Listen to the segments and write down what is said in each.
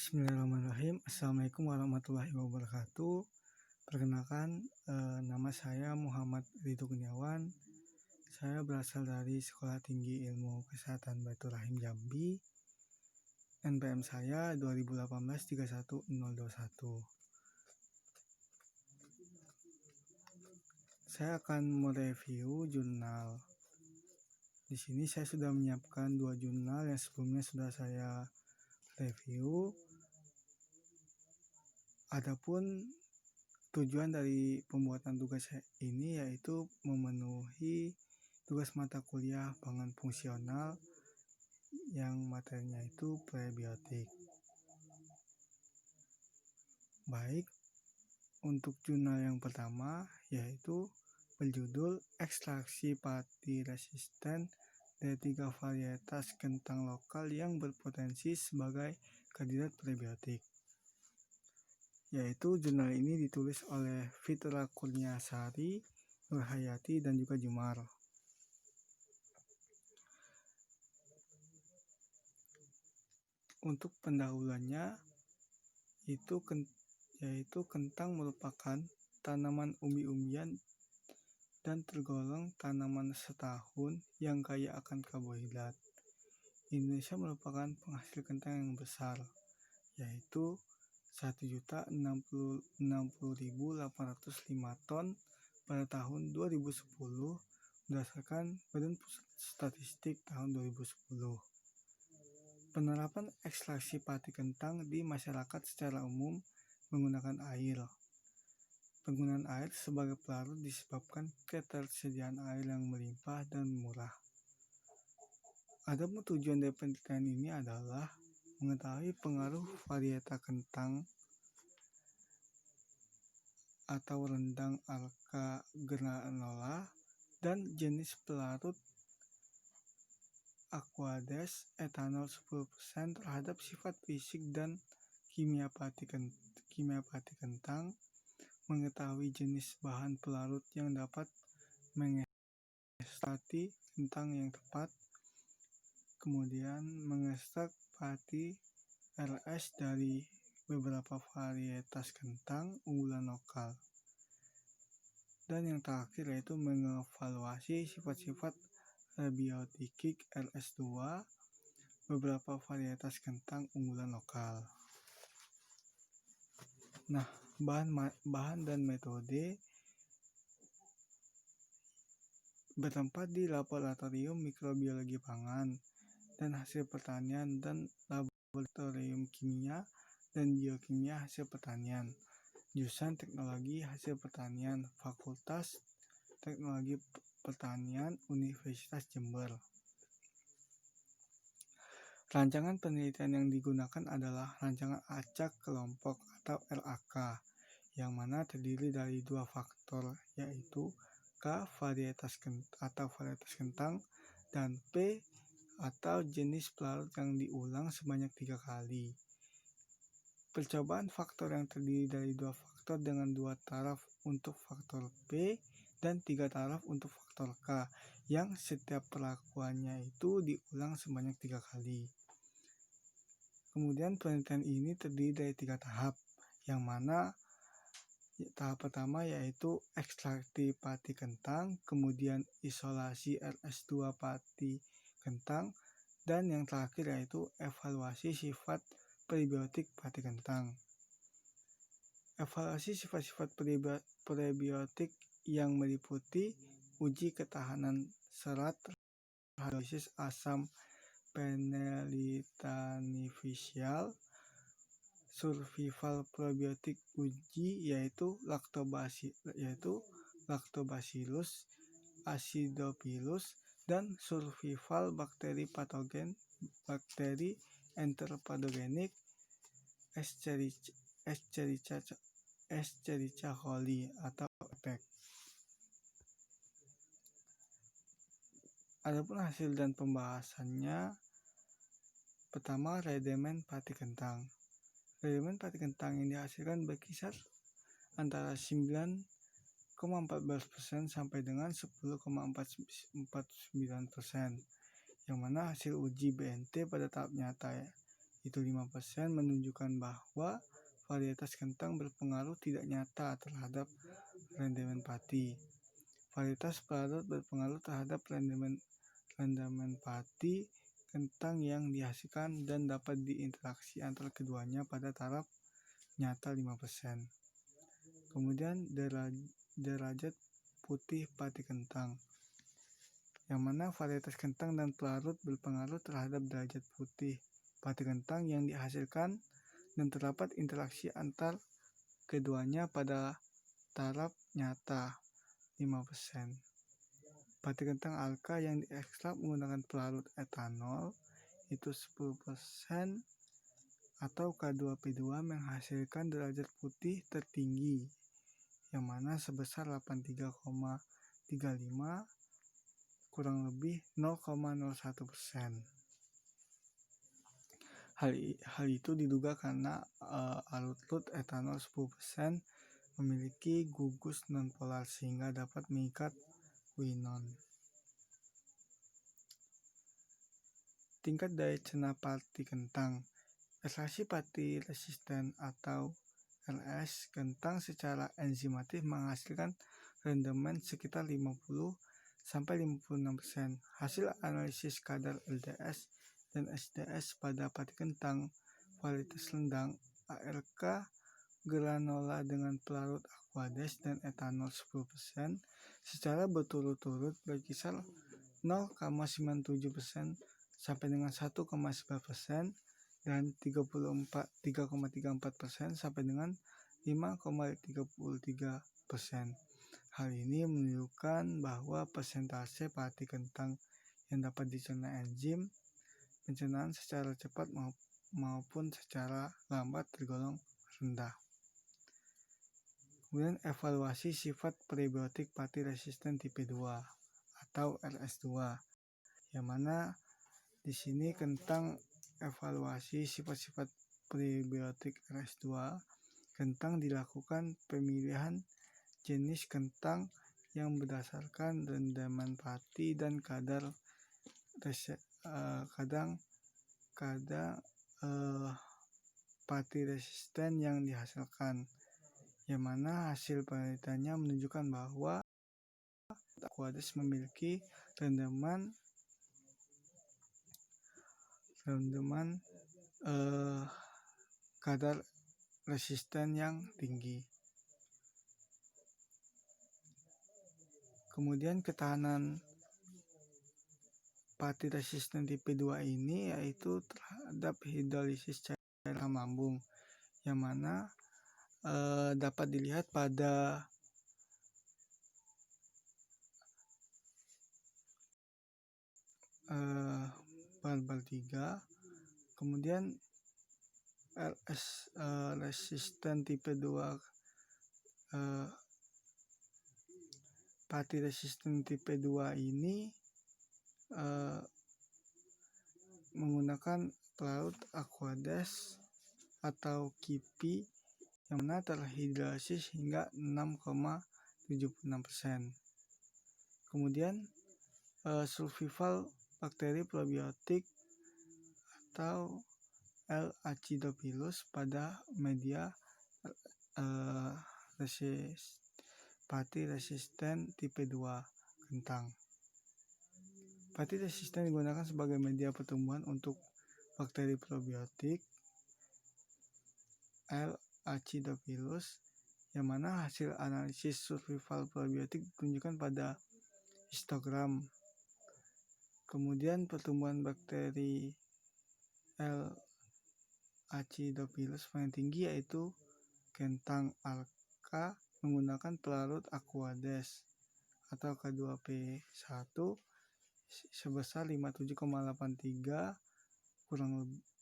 Bismillahirrahmanirrahim. Assalamualaikum warahmatullahi wabarakatuh. Perkenalkan, nama saya Muhammad Ridho Kurniawan. Saya berasal dari Sekolah Tinggi Ilmu Kesehatan Baitur Rahim Jambi. NPM saya 2018-31021. Saya akan mereview jurnal. Di sini saya sudah menyiapkan 2 jurnal yang sebelumnya sudah saya review. Adapun tujuan dari pembuatan tugas ini yaitu memenuhi tugas mata kuliah pangan fungsional yang materinya itu prebiotik. Baik, untuk jurnal yang pertama yaitu berjudul Ekstraksi Pati Resisten dari 3 varietas kentang lokal yang berpotensi sebagai kandidat prebiotik. Yaitu jurnal ini ditulis oleh Fitra Kurniasari, Nurhayati, dan juga Jumar. Untuk pendahuluannya yaitu kentang merupakan tanaman umbi-umbian dan tergolong tanaman setahun yang kaya akan karbohidrat. Indonesia merupakan penghasil kentang yang besar, yaitu 1.060.805 ton pada tahun 2010 berdasarkan Badan Pusat Statistik tahun 2010. Penerapan ekstraksi pati kentang di masyarakat secara umum menggunakan air. Penggunaan air sebagai pelarut disebabkan ketersediaan air yang melimpah dan murah. Adapun tujuan dari penelitian ini adalah mengetahui pengaruh varietas kentang atau rendang alka granola dan jenis pelarut Aquades etanol 10% terhadap sifat fisik dan kimia pati kentang, mengetahui jenis bahan pelarut yang dapat mengekstrak kentang yang tepat, kemudian mengekstrak pati RS dari beberapa varietas kentang unggulan lokal. Dan yang terakhir yaitu mengevaluasi sifat-sifat prebiotik RS2 beberapa varietas kentang unggulan lokal. Nah, bahan dan metode bertempat di laboratorium mikrobiologi pangan dan hasil pertanian dan laboratorium kimia dan biokimia hasil pertanian, jurusan teknologi hasil pertanian, Fakultas Teknologi Pertanian Universitas Jember. Rancangan penelitian yang digunakan adalah rancangan acak kelompok atau RAK, yang mana terdiri dari 2 faktor, yaitu K varietas kentang dan P atau jenis pelarut yang diulang sebanyak 3 kali. Percobaan faktor yang terdiri dari 2 faktor dengan 2 taraf untuk faktor P dan 3 taraf untuk faktor K, yang setiap perlakuannya itu diulang sebanyak 3 kali. Kemudian penelitian ini terdiri dari 3 tahap, yang mana tahap pertama yaitu ekstraksi pati kentang, kemudian isolasi RS2 pati kentang, dan yang terakhir yaitu evaluasi sifat prebiotik pati kentang. Evaluasi sifat-sifat prebiotik yang meliputi uji ketahanan serat terhadap dosis asam phenylethanifisial, survival probiotik uji yaitu Lactobacillus acidophilus, dan survival bakteri patogen bakteri enteropadogenik Escherichia coli atau EPEC. Adapun hasil dan pembahasannya, pertama redemen pati kentang. Redemen pati kentang yang dihasilkan berkisar antara 9,14% sampai dengan 10,49%, yang mana hasil uji BNT pada tahap nyata itu 5% menunjukkan bahwa varietas kentang berpengaruh tidak nyata terhadap rendemen pati. Varietas pelarut berpengaruh terhadap rendemen pati kentang yang dihasilkan dan dapat diinteraksi antara keduanya pada taraf nyata 5%. Kemudian derajat putih pati kentang, yang mana varietas kentang dan pelarut berpengaruh terhadap derajat putih pati kentang yang dihasilkan dan terdapat interaksi antar keduanya pada taraf nyata 5%. Pati kentang alka yang diekstrak menggunakan pelarut etanol itu 10% atau K2P2 menghasilkan derajat putih tertinggi yang mana sebesar 83,35 kurang lebih 0,01%. Hal itu diduga karena alut etanol 10% memiliki gugus nonpolar sehingga dapat mengikat quinon. Tingkat daya cerna pati kentang. Ekstraksi pati resisten atau RS kentang secara enzimatik menghasilkan rendemen sekitar 50-56%. Hasil analisis kadar LDS dan SDS pada pati kentang varietas rendang ARK granola dengan pelarut aquades dan etanol 10% secara berturut-turut berkisar 0,97% sampai dengan 1,9% dan 3,34% sampai dengan 5,33%. Hal ini menunjukkan bahwa persentase pati kentang yang dapat dicerna enzim pencernaan secara cepat maupun secara lambat tergolong rendah. Kemudian evaluasi sifat prebiotik pati resisten tipe 2 atau RS2, yang mana di sini kentang evaluasi sifat-sifat prebiotik RS2 kentang dilakukan pemilihan jenis kentang yang berdasarkan rendaman pati dan kadar pati resisten yang dihasilkan, yang mana hasil penelitiannya menunjukkan bahwa aquades memiliki rendaman kadar resisten yang tinggi. Kemudian ketahanan pati resisten tipe 2 ini yaitu terhadap hidrolisis cairan lambung, yang mana dapat dilihat pada barbar 3. Kemudian resisten tipe 2 pati resisten tipe 2 ini menggunakan pelarut aquades atau KIPI yang mana terhidrolisis hingga 6,76%. Kemudian survival bakteri probiotik atau L. acidophilus pada media pati resisten tipe 2 kentang. Pati resisten digunakan sebagai media pertumbuhan untuk bakteri probiotik L. acidophilus, yang mana hasil analisis survival probiotik ditunjukkan pada histogram. Kemudian pertumbuhan bakteri L. acidophilus paling tinggi yaitu kentang alka menggunakan pelarut aquades atau K2P1 sebesar 57,83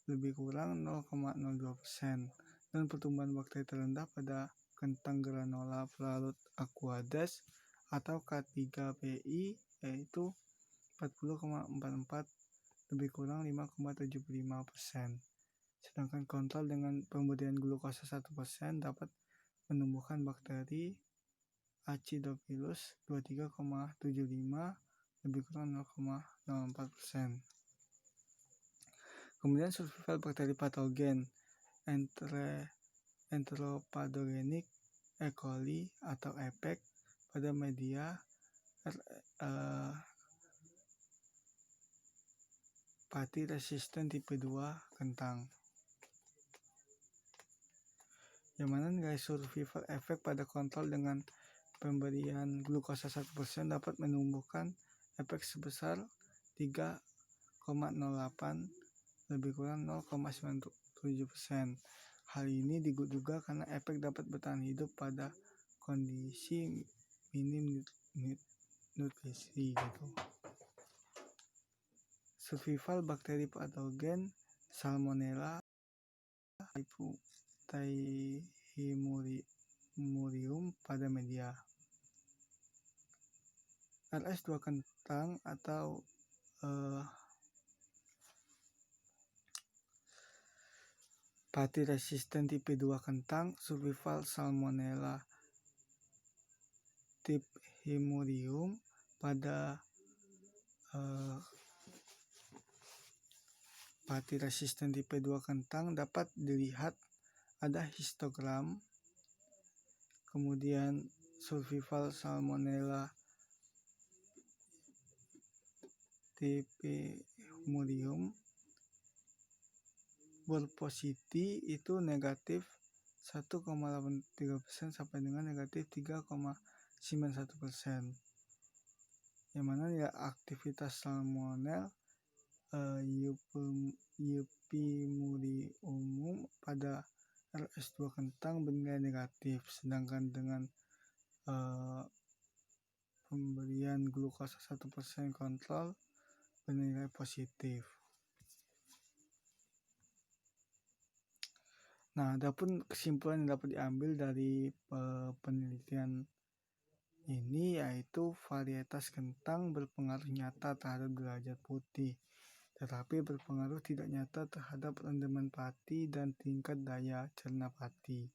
lebih kurang 0,02%, dan pertumbuhan bakteri terendah pada kentang granola pelarut aquades atau K3PI yaitu 40,44 lebih kurang 5,75%. Sedangkan kontrol dengan pemberian glukosa 1% dapat menumbuhkan bakteri Acidophilus 23,75 lebih kurang 0,04%. Kemudian survival bakteri patogen, enteropathogenic E. coli atau EPEC pada media pati resisten tipe 2 kentang. Yang mana nilai survival efek pada kontrol dengan pemberian glukosa 1% dapat menumbuhkan efek sebesar 3,08 lebih kurang 0,97%. Hal ini diduga karena efek dapat bertahan hidup pada kondisi minim nutrisi gitu. Survival bakteri patogen Salmonella typhimurium pada media. RS2 kentang atau pati resisten tipe 2 kentang, survival Salmonella typhimurium pada pati resisten tipe 2 kentang dapat dilihat ada histogram. Kemudian survival Salmonella typhimurium Burposity itu negatif 1,83% sampai dengan negatif 3,91%. Yang mana ya aktivitas Salmonella typhimurium pada RS2 kentang bernilai negatif, sedangkan dengan pemberian glukosa 1% kontrol bernilai positif. Nah, adapun kesimpulan yang dapat diambil dari penelitian ini yaitu varietas kentang berpengaruh nyata terhadap derajat putih, tetapi berpengaruh tidak nyata terhadap rendaman pati dan tingkat daya cerna pati.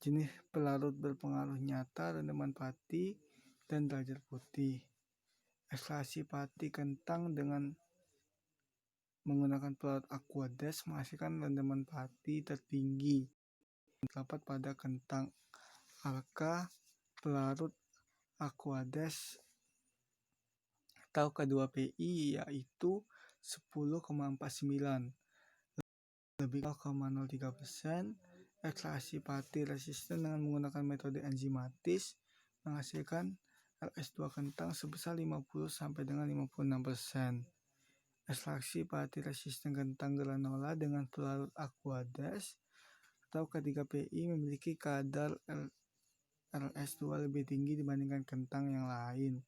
Jenis pelarut berpengaruh nyata rendaman pati dan derajat putih. Ekstraksi pati kentang dengan menggunakan pelarut Aquades menghasilkan rendaman pati tertinggi terdapat pada kentang. Angka pelarut Aquades atau K2PI yaitu 10,49 lebih 0,03%. Ekstraksi pati resisten dengan menggunakan metode enzimatis menghasilkan RS2 kentang sebesar 50 sampai dengan 56%. Ekstraksi pati resisten kentang granola dengan pelarut Aquades atau K3PI memiliki kadar RS2 lebih tinggi dibandingkan kentang yang lain.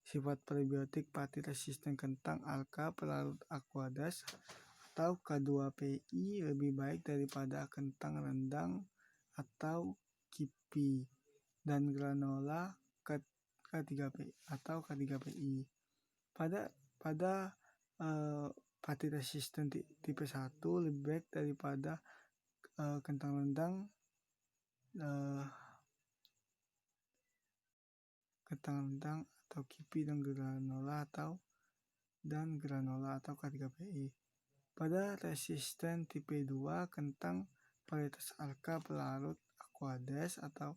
Sifat prebiotik pati resisten kentang alka pelarut Aquades atau K2PI lebih baik daripada kentang rendang atau kipi dan granola K3PI atau K3PI. Pada pati resisten tipe 1 lebih baik daripada kentang rendang atau kipi dan granola atau K3PI. Pada resisten tipe 2 kentang varietas alka pelarut Aquades atau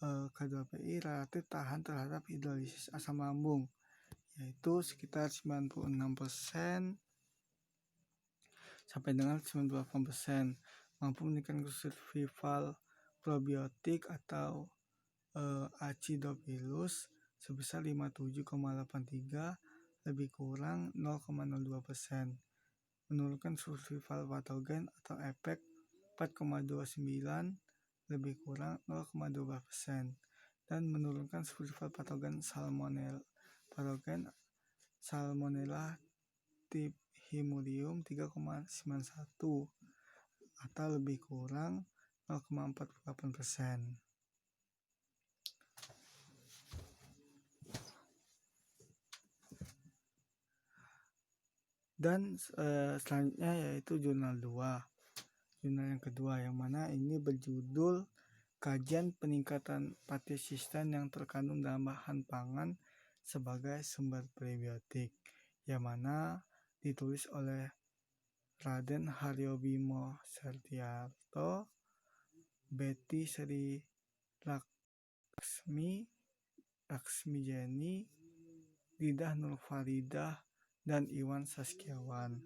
K2PI relatif tahan terhadap hidrolisis asam lambung, yaitu sekitar 96% sampai dengan 98%, mampu meningkatkan survival probiotik atau Acidophilus sebesar 57,83 lebih kurang 0,02%, menurunkan survival patogen atau EPEC 4,29 lebih kurang 0,12%, dan menurunkan survival patogen Salmonella typhimurium 3,91 atau lebih kurang 0,48%. Dan selanjutnya yaitu jurnal yang kedua, yang mana ini berjudul Kajian Peningkatan Pati Resisten yang terkandung dalam bahan pangan sebagai sumber prebiotik, yang mana ditulis oleh Raden Haryobimo Sertiarto, Betty Sri Laksmi Jenny, Didah Nurfaridah, dan Iwan Saskiawan.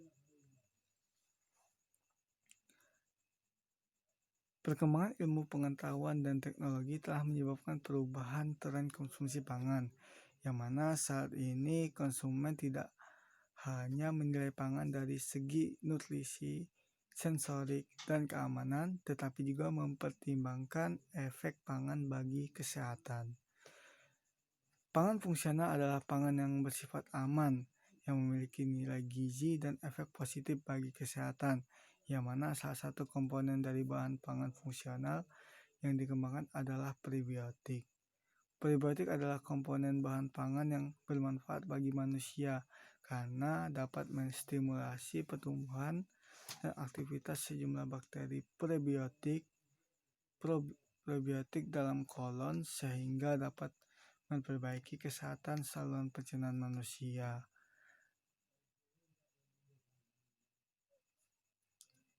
Perkembangan ilmu pengetahuan dan teknologi telah menyebabkan perubahan tren konsumsi pangan, yang mana saat ini konsumen tidak hanya menilai pangan dari segi nutrisi, sensorik, dan keamanan, tetapi juga mempertimbangkan efek pangan bagi kesehatan. Pangan fungsional adalah pangan yang bersifat aman, yang memiliki nilai gizi dan efek positif bagi kesehatan, yang mana salah satu komponen dari bahan pangan fungsional yang dikembangkan adalah prebiotik. Prebiotik adalah komponen bahan pangan yang bermanfaat bagi manusia karena dapat menstimulasi pertumbuhan dan aktivitas sejumlah bakteri prebiotik dalam kolon sehingga dapat memperbaiki kesehatan saluran pencernaan manusia.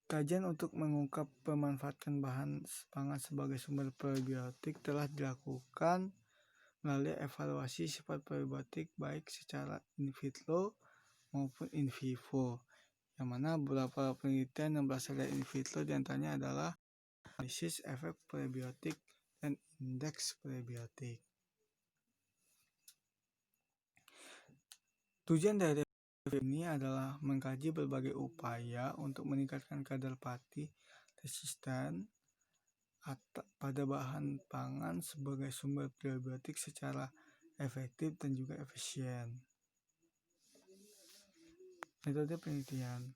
Kajian untuk mengungkap pemanfaatan bahan pangan sebagai sumber prebiotik telah dilakukan melalui evaluasi sifat prebiotik baik secara in vitro maupun in vivo, yang mana beberapa penelitian yang berasal dari in vitro diantaranya adalah analisis efek prebiotik dan indeks prebiotik. Tujuan dari ini adalah mengkaji berbagai upaya untuk meningkatkan kadar pati resisten pada bahan pangan sebagai sumber prebiotik secara efektif dan juga efisien. Metode penelitian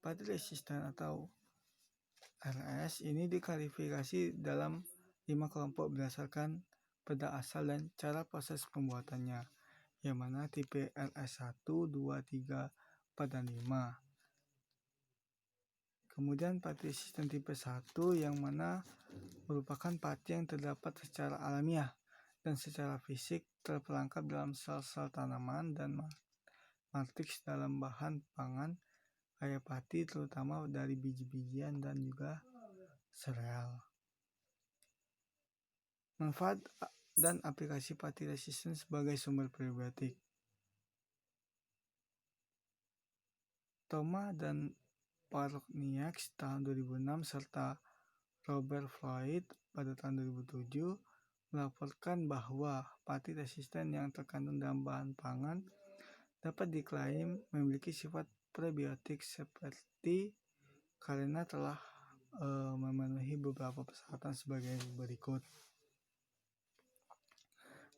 pati resisten atau RS ini diklasifikasi dalam 5 kelompok berdasarkan pada asal dan cara proses pembuatannya, yang mana tipe RS1, 2, 3, 4, dan 5. Kemudian pati resisten tipe 1 yang mana merupakan pati yang terdapat secara alamiah dan secara fisik terperangkap dalam sel-sel tanaman dan matriks dalam bahan pangan kaya pati, terutama dari biji-bijian dan juga sereal. Manfaat dan aplikasi pati resisten sebagai sumber prebiotik. Thoma dan Parniaks tahun 2006 serta Robert Floyd pada tahun 2007 melaporkan bahwa pati resisten yang terkandung dalam bahan pangan dapat diklaim memiliki sifat prebiotik seperti karena telah memenuhi beberapa persyaratan sebagai berikut.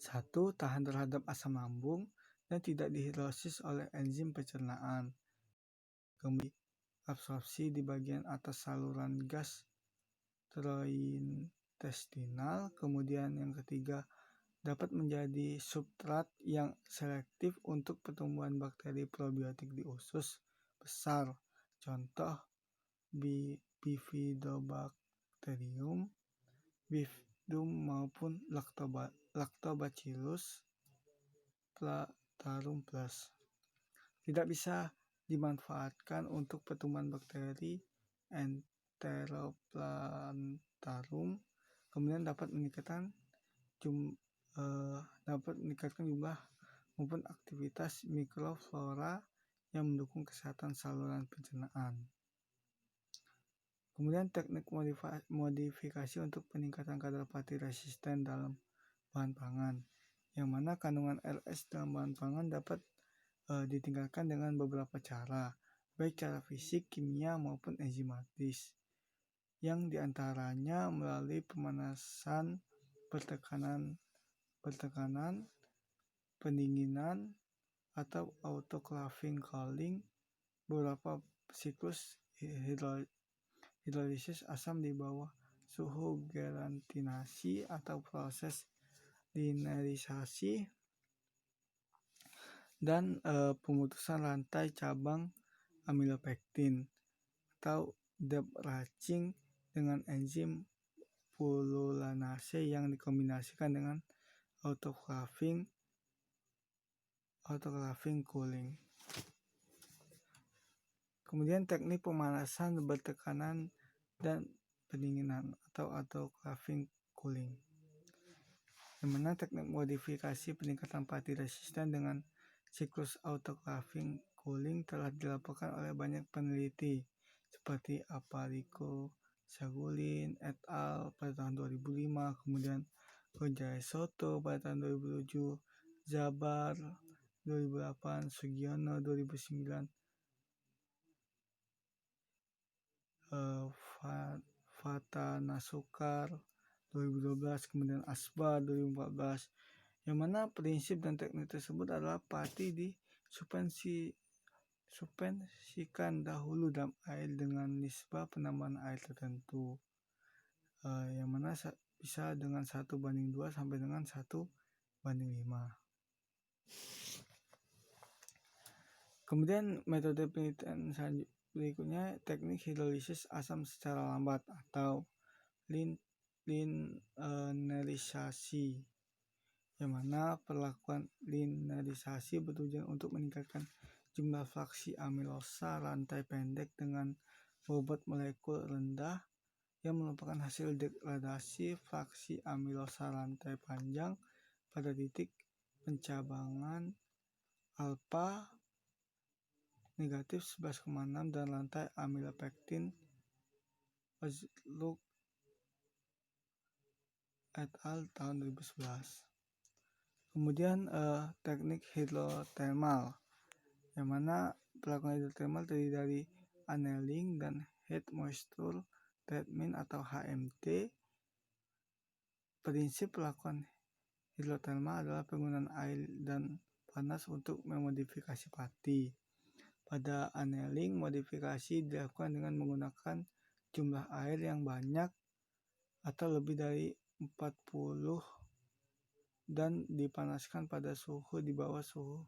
1. Tahan terhadap asam lambung dan tidak dihidrolisis oleh enzim pencernaan. Kemudian absorpsi di bagian atas saluran gastrointestinal. Kemudian yang ketiga, dapat menjadi substrat yang selektif untuk pertumbuhan bakteri probiotik di usus besar. Contoh Bifidobacterium, Bifidum maupun Lactobacillus plantarum plus. Tidak bisa dimanfaatkan untuk pertumbuhan bakteri Enteroplantarum. Kemudian dapat meningkatkan jumlah maupun aktivitas mikroflora yang mendukung kesehatan saluran pencernaan. Kemudian teknik modifikasi untuk peningkatan kadar pati resisten dalam bahan pangan, yang mana kandungan RS dalam bahan pangan dapat ditingkatkan dengan beberapa cara, baik cara fisik, kimia, maupun enzimatis, yang diantaranya melalui pemanasan, pertekanan, pendinginan, atau autoclaving cooling, beberapa siklus hidrolisis asam di bawah suhu gelatinasi atau proses dinerisasi, dan pemutusan rantai cabang amilopektin atau debraching dengan enzim pululanase yang dikombinasikan dengan autoclaving cooling. Kemudian teknik pemanasan bertekanan dan pendinginan atau autoclaving cooling, yang mana teknik modifikasi peningkatan pati resisten dengan siklus autoclaving cooling telah dilaporkan oleh banyak peneliti seperti Aparico, Sagulin et al. Pada tahun 2005, kemudian Gonzales Soto pada tahun 2007, Zabar 2008, Sugiono 2009, Fata Nasukar 2012, kemudian Asbar 2014, yang mana prinsip dan teknik tersebut adalah pati suspensikan dahulu dalam air dengan nisbah penambahan air tertentu, yang mana bisa dengan 1:2 sampai dengan 1:5. Kemudian metode penelitian berikutnya teknik hidrolisis asam secara lambat atau linearisasi, yang mana perlakuan linearisasi bertujuan untuk meningkatkan jumlah fraksi amilosa rantai pendek dengan bobot molekul rendah yang merupakan hasil degradasi fraksi amilosa rantai panjang pada titik pencabangan alfa negatif 11,6 dan rantai amilopektin Ozluk et al. Tahun 2011. Kemudian teknik hidrotermal, yang mana perlakuan hidrotermal terdiri dari annealing dan heat moisture treatment atau HMT. Prinsip perlakuan hidrotermal adalah penggunaan air dan panas untuk memodifikasi pati. Pada annealing, modifikasi dilakukan dengan menggunakan jumlah air yang banyak atau lebih dari 40 dan dipanaskan pada suhu di bawah suhu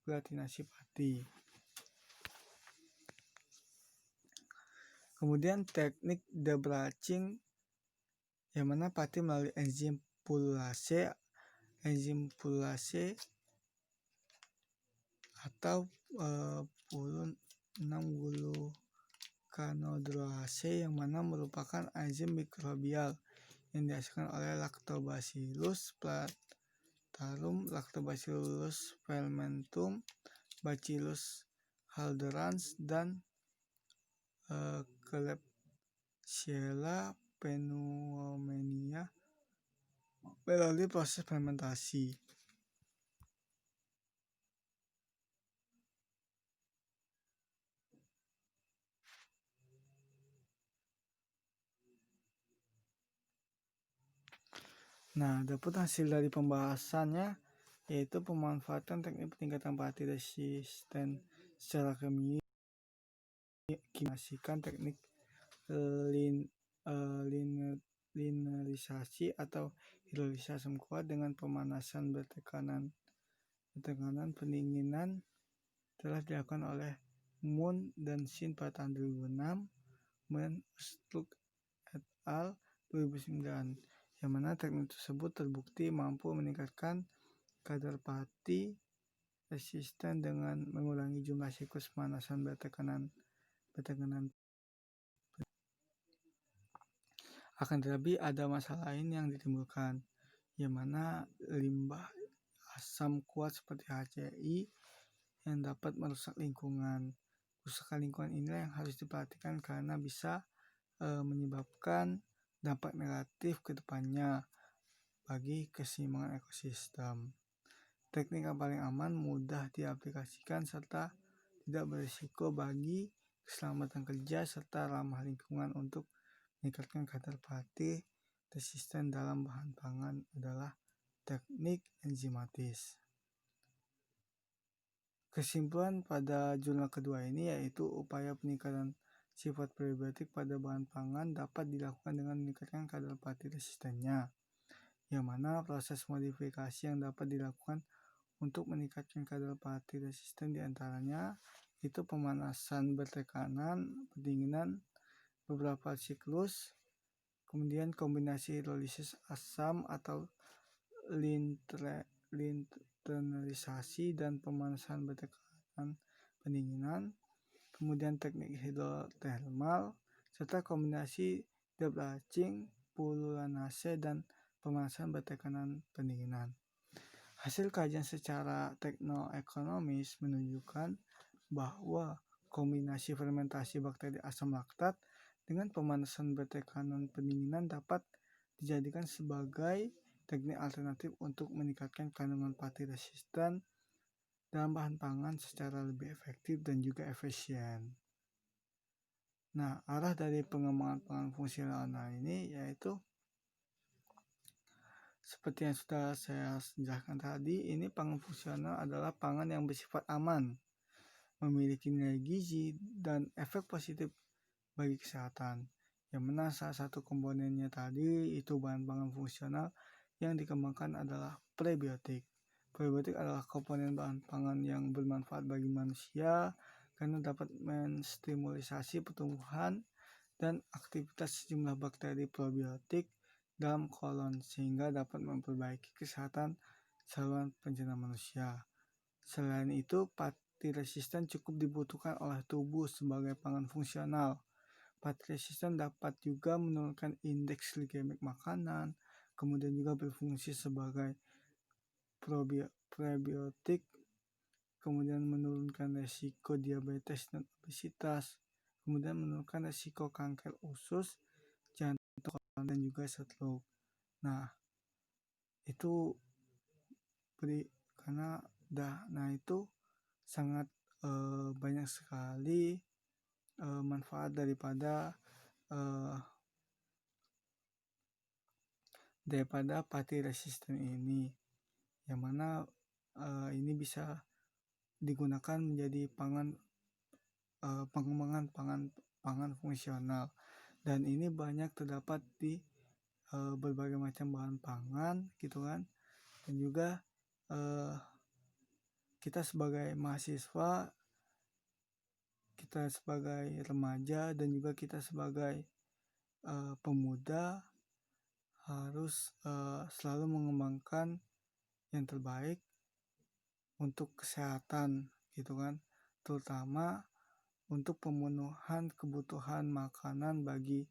gelatinasi pati. Kemudian teknik debraching, yang mana pati melalui enzim pululase atau pulun 6-glucanodroase, yang mana merupakan enzim mikrobial yang dihasilkan oleh Lactobacillus plantarum, Lactobacillus fermentum, Bacillus halderans, dan Klebsiella pneumoniae melalui proses fermentasi. Nah, adapun hasil dari pembahasannya yaitu pemanfaatan teknik peningkatan pati resisten secara kimia, teknik linearisasi atau hidrolisis asam kuat dengan pemanasan bertekanan pendinginan telah dilakukan oleh Moon dan Shin pada tahun 2006, kemudian Ozluk et al. 2009, yang mana teknik tersebut terbukti mampu meningkatkan kadar pati resisten dengan mengurangi jumlah siklus pemanasan bertekanan. Akan tetapi ada masalah lain yang ditimbulkan, yang mana limbah asam kuat seperti HCI yang dapat merusak lingkungan. Kerusakan lingkungan inilah yang harus diperhatikan karena bisa menyebabkan dampak negatif ke depannya bagi keseimbangan ekosistem. Teknik yang paling aman, mudah diaplikasikan, serta tidak berisiko bagi keselamatan kerja serta ramah lingkungan untuk meningkatkan kadar pati resisten dalam bahan pangan adalah teknik enzimatis. Kesimpulan pada jurnal kedua ini yaitu upaya peningkatan sifat prebiotik pada bahan pangan dapat dilakukan dengan meningkatkan kadar pati resistennya, yang mana proses modifikasi yang dapat dilakukan untuk meningkatkan kadar pati resisten diantaranya itu pemanasan bertekanan, pendinginan beberapa siklus, kemudian kombinasi hidrolisis asam atau linearisasi dan pemanasan bertekanan pendinginan, kemudian teknik hidrotermal, serta kombinasi deblancing, pululanase, dan pemanasan bertekanan pendinginan. Hasil kajian secara teknoekonomis menunjukkan bahwa kombinasi fermentasi bakteri asam laktat dengan pemanasan bertekanan pendinginan dapat dijadikan sebagai teknik alternatif untuk meningkatkan kandungan pati resisten dalam bahan pangan secara lebih efektif dan juga efisien. Nah, arah dari pengembangan pangan fungsional ini yaitu seperti yang sudah saya jelaskan tadi, ini pangan fungsional adalah pangan yang bersifat aman, memiliki nilai gizi dan efek positif bagi kesehatan. Yang mana salah satu komponennya tadi itu bahan pangan fungsional yang dikembangkan adalah prebiotik. Prebiotik adalah komponen bahan pangan yang bermanfaat bagi manusia karena dapat menstimulisasi pertumbuhan dan aktivitas sejumlah bakteri probiotik dalam kolon sehingga dapat memperbaiki kesehatan saluran pencernaan manusia. Selain itu, pati resisten cukup dibutuhkan oleh tubuh sebagai pangan fungsional. Pati resisten dapat juga menurunkan indeks glikemik makanan, kemudian juga berfungsi sebagai prebiotik, kemudian menurunkan resiko diabetes dan obesitas, kemudian menurunkan resiko kanker usus, jantung, dan juga stroke. Nah, itu itu sangat banyak sekali manfaat daripada pati resisten ini, yang mana ini bisa digunakan menjadi pengembangan pangan fungsional, dan ini banyak terdapat di berbagai macam bahan pangan gitu kan. Dan juga kita sebagai mahasiswa, kita sebagai remaja, dan juga kita sebagai pemuda harus selalu mengembangkan yang terbaik untuk kesehatan gitu kan, terutama untuk pemenuhan kebutuhan makanan bagi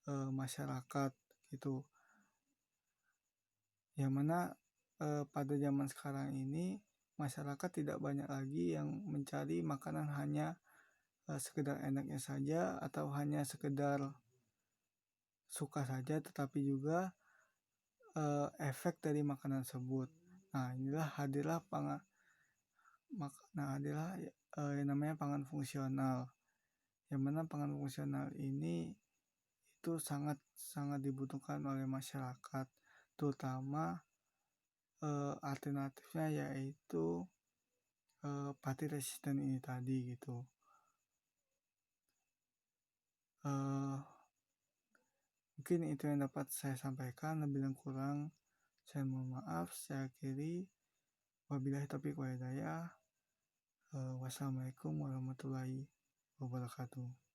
masyarakat gitu. Yang mana pada zaman sekarang ini masyarakat tidak banyak lagi yang mencari makanan hanya sekedar enaknya saja atau hanya sekedar suka saja, tetapi juga efek dari makanan tersebut. Nah, inilah hadirlah yang namanya pangan fungsional. Yang mana pangan fungsional ini itu sangat dibutuhkan oleh masyarakat, terutama alternatifnya yaitu pati resisten ini tadi gitu. Mungkin itu yang dapat saya sampaikan, lebih dan kurang saya mohon maaf. Saya akhiri, wabillahi taufiq wal hidayah. Wassalamualaikum warahmatullahi wabarakatuh.